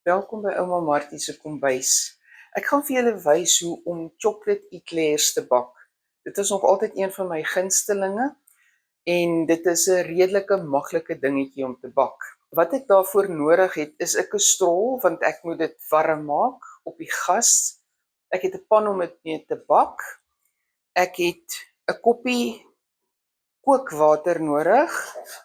Welkom by Ouma Martie se kombuis. Ek gaan vir julle wys hoe om chocolate eclairs te bak. Dit is nog altyd een van my gunstelinge en dit is 'n redelike maklike dingetjie om te bak. Wat ek daarvoor nodig het is 'n kastrol want ek moet dit warm maak op die gas. Ek het 'n pan om dit mee te bak. Ek het 'n koppie kookwater nodig,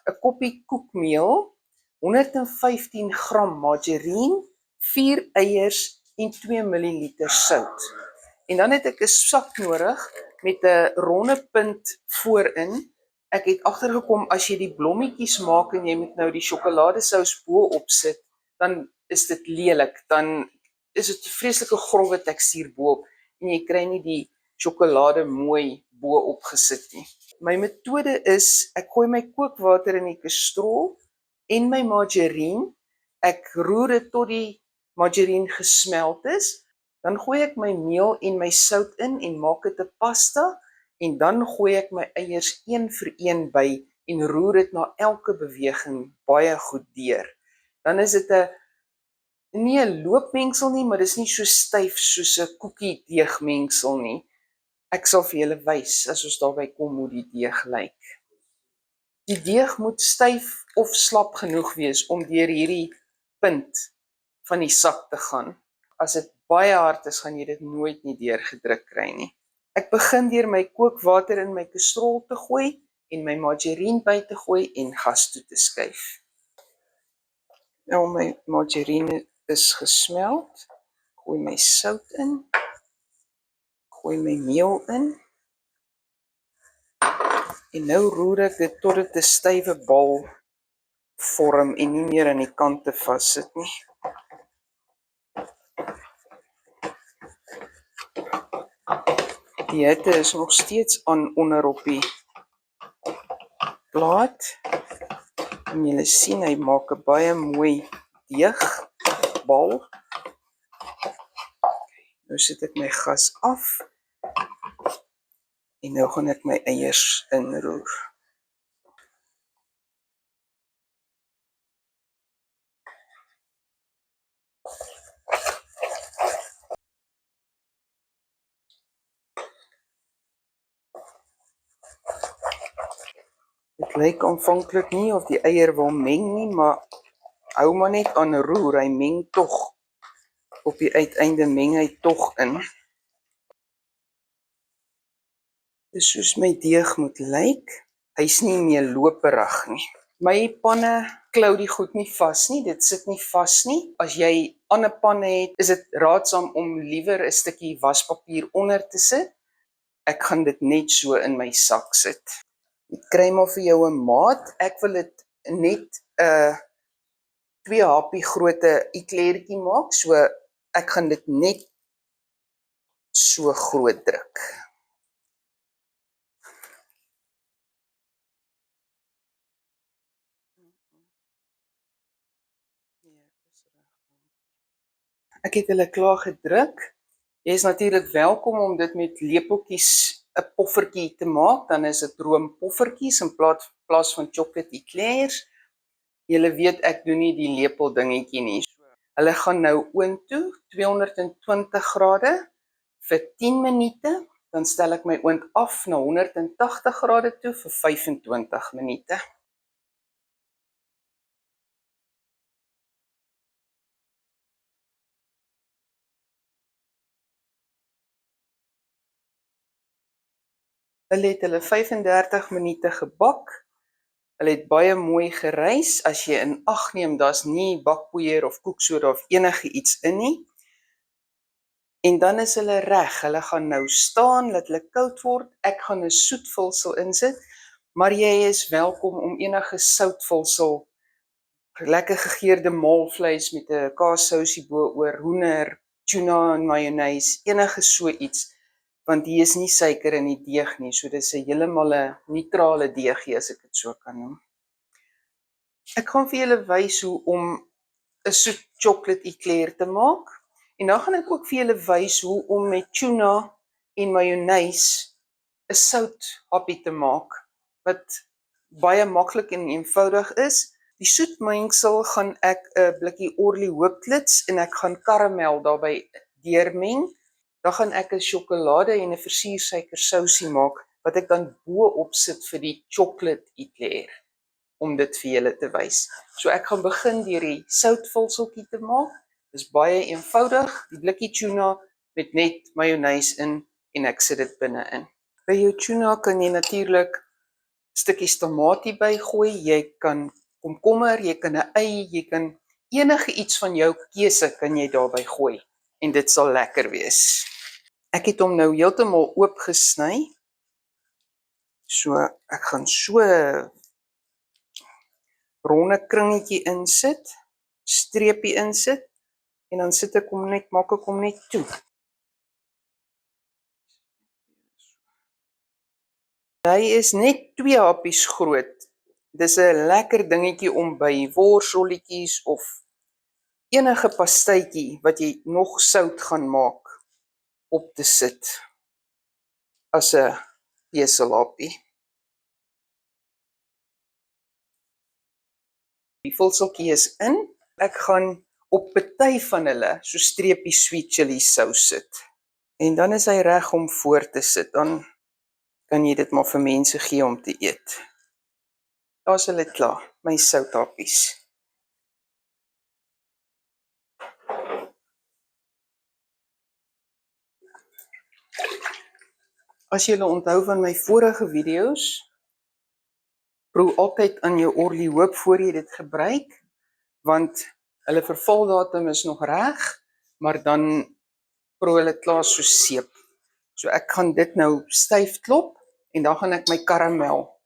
'n koppie koekmeel, 115 gram margarine, 4 eiers en 2 ml sout. En dan het ek 'n sak nodig met 'n ronde punt voorin. Ek het agtergekom as jy die blommetjies maak en jy moet nou die sjokoladesous bo-op sit, dan is dit lelik. Dan is dit 'n vreeslike grouwe tekstuur bo-op en jy kry nie die sjokolade mooi bo-op gesit nie. My metode is, ek gooi my kookwater in die kastrol en my margarine. Ek roer dit tot die margarine gesmelt is. Dan gooi ek my meel en my sout in en maak dit 'n pasta. En dan gooi ek my eiers een vir een by en roer dit na elke beweging baie goed deur. Dan is dit nie 'n loopmengsel nie, maar dis nie so styf soos 'n koekie deegmengsel nie. Ek sal vir julle wys as ons daarby kom hoe die deeg lyk. Die deeg moet styf of slap genoeg wees om deur hierdie punt van die sak te gaan. As dit baie hard is, gaan jy dit nooit nie deurgedruk kry nie. Ek begin deur my kookwater in my kastrol te gooi en my margarine by te gooi en gas toe te skuif. Nou my margarine is gesmelt, gooi my sout in, gooi my meel in. En nou roer ek dit tot dit 'n stywe bal vorm en nie meer aan die kante vassit nie. Die hitte is nog steeds aan onder op die plaat. En julle sien hy maak 'n baie mooi deegbal. Nou sit ek my gas af. En nou gaan ek my eiers inroer. Dit lyk aanvanklik nie of die eier wil meng nie, maar hou maar net aan roer, hy meng tog. Op die uiteinde meng hy tog in. Dis soos my deeg moet lyk. Hy's nie meer loperig nie. My panne klou die goed nie vas nie, dit sit nie vas nie. As jy ander panne het, is dit raadsaam om liewer 'n stukkie waspapier onder te sit. Ek gaan dit net so in my sak sit. Ek kry maar vir jou 'n maat. Ek wil dit net 'n 2 happie grootte eclairtjie maak, so ek gaan dit net so groot druk. Ek het hulle klaar gedruk. Jy is natuurlik welkom om dit met lepeltjies 'n poffertjie te maak, dan is dit roompoffertjies in plaas van chocolate eclairs. Julle weet ek doen nie die lepel dingetjie nie. Hulle gaan nou oond toe, 220 grade vir 10 minute, dan stel ek my oond af na 180 grade toe vir 25 minute. Hulle het hulle 35 minute gebak. Hulle het baie mooi gerys. As jy in ag neem, daar's nie bakpoeier of koeksoda of enige iets in nie. En dan is hulle reg. Hulle gaan nou staan, laat hulle koud word. Ek gaan 'n soetvulsel insit, maar jy is welkom om enige soutvulsel, lekker gegeurde maalvleis met 'n kaassousie bo-oor, hoender, tuna en mayonnaise, enige so iets. Want hier is nie suiker in die deeg nie, so dis 'n heeltemal 'n neutrale deegie as ek dit so kan noem. Ek gaan vir julle wys hoe om 'n soet chocolate eclair te maak. En dan gaan ek ook vir julle wys hoe om met tuna en mayonnaise 'n sout happie te maak wat baie maklik en eenvoudig is. Die soetmengsel gaan ek 'n blikkie Orly Hoopklits en ek gaan karamel daarbey deurmeng. Dan gaan ek 'n sjokolade en 'n versiersuiker sousie maak wat ek dan bo-op sit vir die chocolate eclair om dit vir julle te wys. So ek gaan begin deur die soutvulseltjie te maak. Dis baie eenvoudig, die blikkie tuna met net majonees in en ek sit dit binne-in. By jou tuna kan jy natuurlik stukkies tamatie bygooi, jy kan komkommer, jy kan 'n ei, jy kan enige iets van jou keuse kan jy daarby gooi en dit sal lekker wees. Ek het hom nou heeltemal oop gesny. So ek gaan so 'n ronde kringetjie insit, streepie insit en dan sit ek hom net, maak ek hom net toe. Hy is net 2 happies groot. Dis 'n lekker dingetjie om by worselletjies of enige pastytjie wat jy nog sout gaan maak op te sit as 'n beselhappie. Die vulseltjie is in. Ek gaan op party van hulle so streepie sweet chili sous sit. En dan is hy reg om voor te sit. Dan kan jy dit maar vir mense gee om te eet. Daar's hulle klaar, my southappies. As jy onthou van my vorige video's, proe altyd aan jou Orly Hoop voor jy dit gebruik, want hulle vervaldatum is nog reg, maar dan proe hulle klaar so seep. So ek gaan dit nou styf klop en dan gaan ek my karamel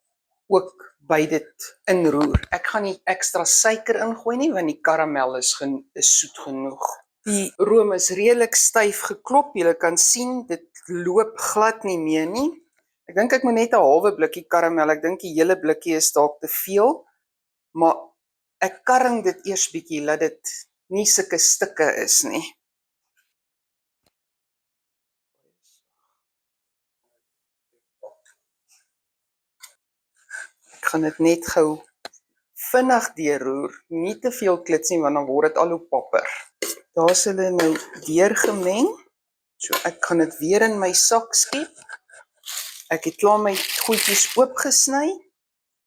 ook by dit inroer. Ek gaan nie ekstra suiker ingooi nie want die karamel is soet genoeg. Die room is redelik styf geklop. Julle kan sien dit loop glad nie meer nie. Ek dink ek moet net 'n halwe blikkie karamel. Ek dink die hele blikkie is dalk te veel, maar ek karring dit eers bietjie laat dit nie sulke stukke is nie. Ek gaan dit net gou vinnig deurroer, nie te veel klits nie want dan word dit al hoe papper. Daar's hulle nou deurgemeng. So ek gaan dit weer in my sak skep. Ek het klaar my goedjies oopgesny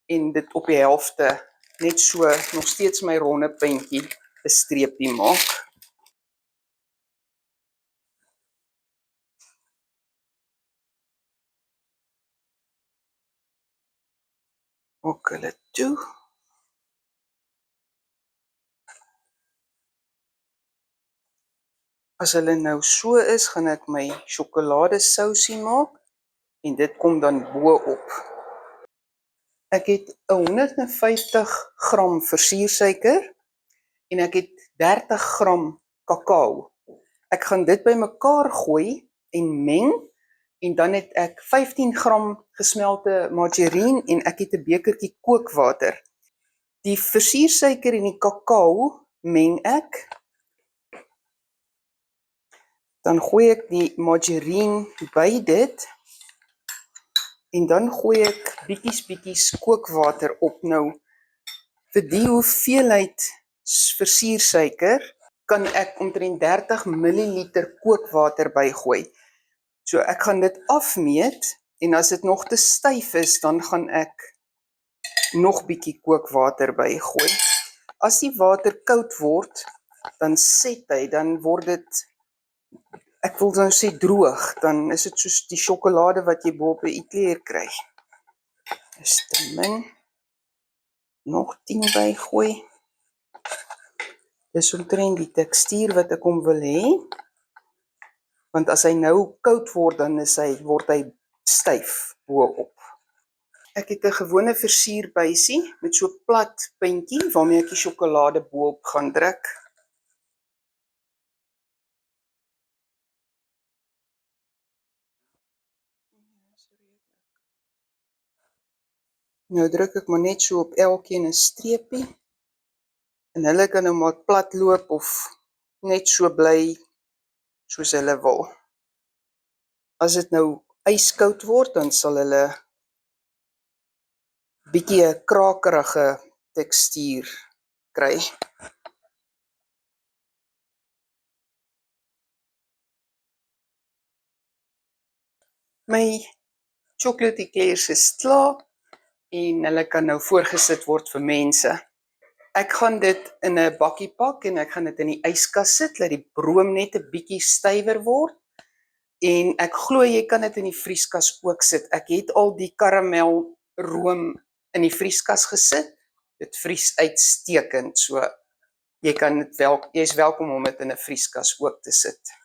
en dit op die helfte net so nog steeds my ronde puntjie 'n streepie maak. Maak hulle toe. As hulle nou so is, gaan ek my sjokoladesousie maak en dit kom dan bo-op. Ek het 150 gram versiersuiker en ek het 30 gram kakao. Ek gaan dit bymekaar gooi en meng en dan het ek 15 gram gesmelte margarine en ek het 'n bekertjie kookwater. Die versiersuiker en die kakao meng ek. Dan gooi ek die margarine by dit en dan gooi ek bietjies kookwater op. Nou vir die hoeveelheid versiersuiker kan ek omtrent 30 ml kookwater bygooi. So ek gaan dit afmeet en as dit nog te styf is, dan gaan ek nog bietjie kookwater bygooi. As die water koud word, dan set hy, dan word dit, ek wil nou sê droog, dan is dit soos die sjokolade wat jy bo-op 'n eclair kry. Dis te min. Nog 10 bygooi. Dis omtrent die tekstuur wat ek hom wil hê. Want as hy nou koud word, dan word hy styf bo-op. Ek het 'n gewone versierbuisie met so 'n plat puntjie waarmee ek die sjokolade bo-op gaan druk. Nou druk ek maar net so op elkeen 'n streepie. En hulle kan nou maar plat loop of net so bly soos hulle wil. As dit nou yskoud word, dan sal hulle bietjie 'n krakerige tekstuur kry. My chocolate eclairs is klaar en hulle kan nou voorgesit word vir mense. Ek gaan dit in 'n bakkie pak en ek gaan dit in die yskas sit, laat die room net 'n bietjie stywer word. En ek glo jy kan dit in die vrieskas ook sit. Ek het al die karamel room in die vrieskas gesit. Dit vries uitstekend, so jy's welkom om dit in 'n vrieskas ook te sit.